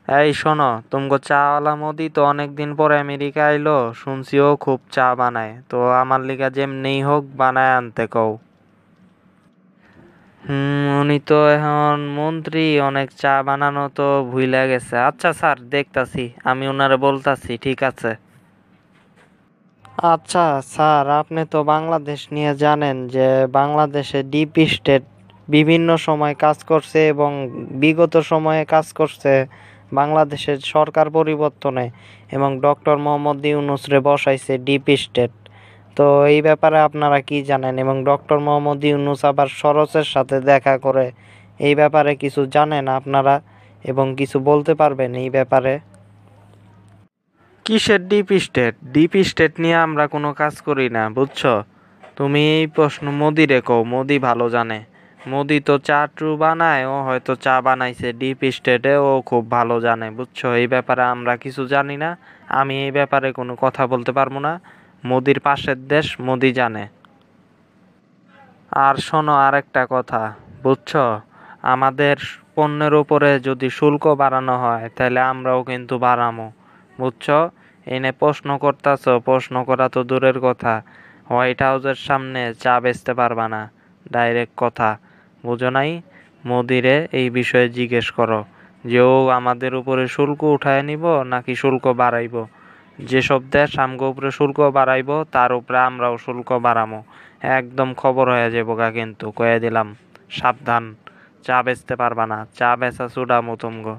এই শোনো, তুমগো চাওয়ালা মোদি তো অনেকদিন পর আমেরিকা আইলো, শুনছি ও খুব চা বানায়, তো আমার লিগা যেমনি হোক বানায় আনতে কও। উনি তো এখন মন্ত্রী, অনেক চা বানানো তো ভুইলা গেছে। আচ্ছা স্যার, দেখতাছি, আমি ওনারে বলতাছি, ঠিক আছে। আচ্ছা স্যার, আপনি তো বাংলাদেশ নিয়ে জানেন যে বাংলাদেশে ডিপ স্টেট বিভিন্ন সময় কাজ করছে এবং বিগত সময়ে কাজ করছে বাংলাদেশের সরকার পরিবর্তনে, এবং ডক্টর মোহাম্মদ ইউনূসরে বসাইছে ডিপ স্টেট। তো এই ব্যাপারে আপনারা কি জানেন, এবং ডক্টর মোহাম্মদ ইউনূস আবার সরোজের সাথে দেখা করে, এই ব্যাপারে কিছু জানেন আপনারা এবং কিছু বলতে পারবেন এই ব্যাপারে? কিসের ডিপ স্টেট? ডিপ স্টেট নিয়ে আমরা কোনো কাজ করি না, বুঝছো? তুমি এই প্রশ্ন মোদিরে কও, মোদি ভালো জানে। মোদি তো চা টু বানায়, ও হয়তো চা বানাইছে ডিপ স্টেটে, ও খুব ভালো জানে, বুঝছো? এই ব্যাপারে আমরা কিছু জানি না। আমি এই ব্যাপারে কোনো কথা বলতে পারবো না। মোদির পাশের দেশ, মোদি জানে। আর শোনো, আরেকটা কথা, বুঝছো? আমাদের পণ্যের উপরে যদি শুল্ক বাড়ানো হয় তাহলে আমরাও কিন্তু বাড়ামো, বুঝছো? এনে প্রশ্ন করতাছো, প্রশ্ন করা তো দূরের কথা, হোয়াইট হাউসের সামনে চা বেচতে পারবা না। ডাইরেক্ট কথা, বুঝো নাই? মোদিরে এই বিষয়ে জিজ্ঞেস করো যে ও আমাদের উপরে শুল্ক উঠায় নিব নাকি শুল্ক বাড়াইবো। যেসব দেশ আমগো উপরে শুল্ক বাড়াইবো তার উপরে আমরাও শুল্ক বাড়ামো। একদম খবর হয়ে যাবো গা, কিন্তু কয়ে দিলাম, সাবধান। চা বেচতে পারবা না, চা বেচা ছুডামু তুমগো।